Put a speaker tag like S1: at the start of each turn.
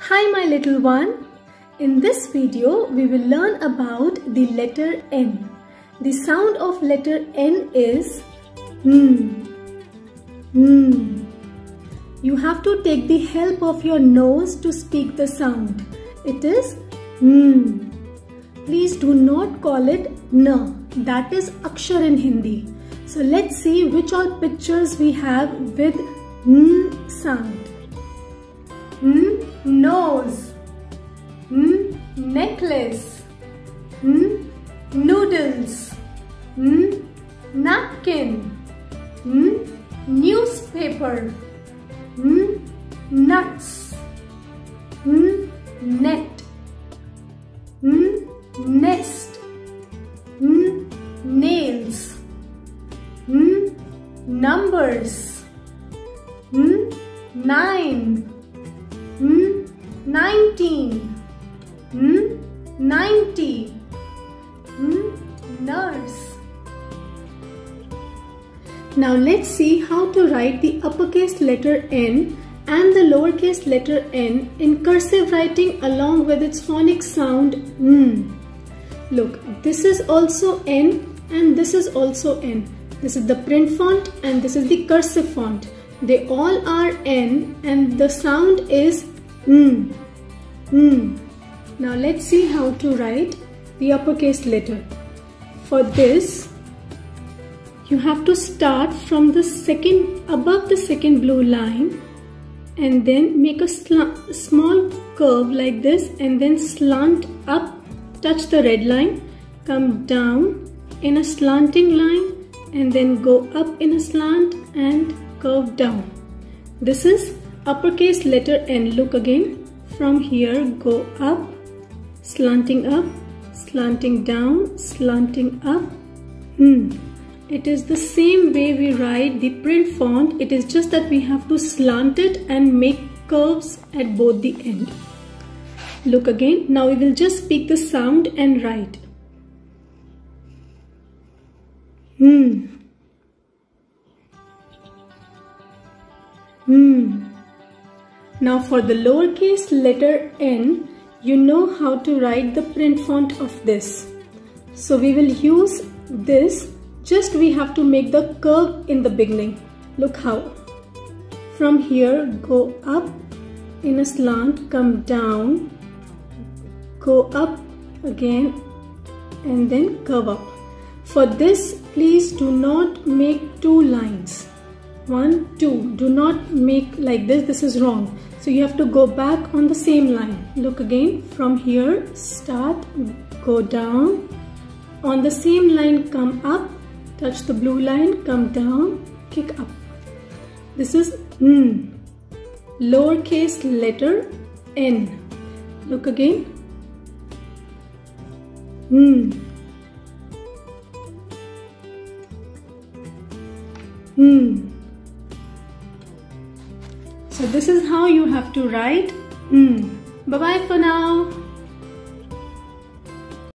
S1: Hi my little one. In this video we will learn about the letter N. The sound of letter N is You have to take the help of your nose to speak the sound. It is Please do not call it N. That is Akshar in Hindi. So let's see which all pictures we have with N sound. Nose, necklace, noodles, napkin, newspaper, nuts, net, nest, nails, numbers, 9, 19, 90, nurse. Now let's see how to write the uppercase letter N and the lowercase letter n in cursive writing along with its phonic sound N. Look, this is also N and this is also N. This is the print font and this is the cursive font. They all are N and the sound is N. Now let's see how to write the uppercase letter. For this, you have to start from the above the second blue line and then make a small curve like this and then slant up, touch the red line, come down in a slanting line and then go up in a slant and curve down. This is uppercase letter N. Look again. From here, go up, slanting down, slanting up. It is the same way we write the print font. It is just that we have to slant it and make curves at both the end. Look again. Now we will just speak the sound and write. Now for the lowercase letter n, you know how to write the print font of this. So we will use this, just we have to make the curve in the beginning. Look how. From here, go up in a slant, come down, go up again and then curve up. For this, please do not make two lines. 1, 2. Do not make like this. This is wrong. So you have to go back on the same line. Look again. From here, start, go down. On the same line, come up. Touch the blue line, come down, kick up. This is lowercase letter N. Look again. So this is how you have to write Bye-bye for now.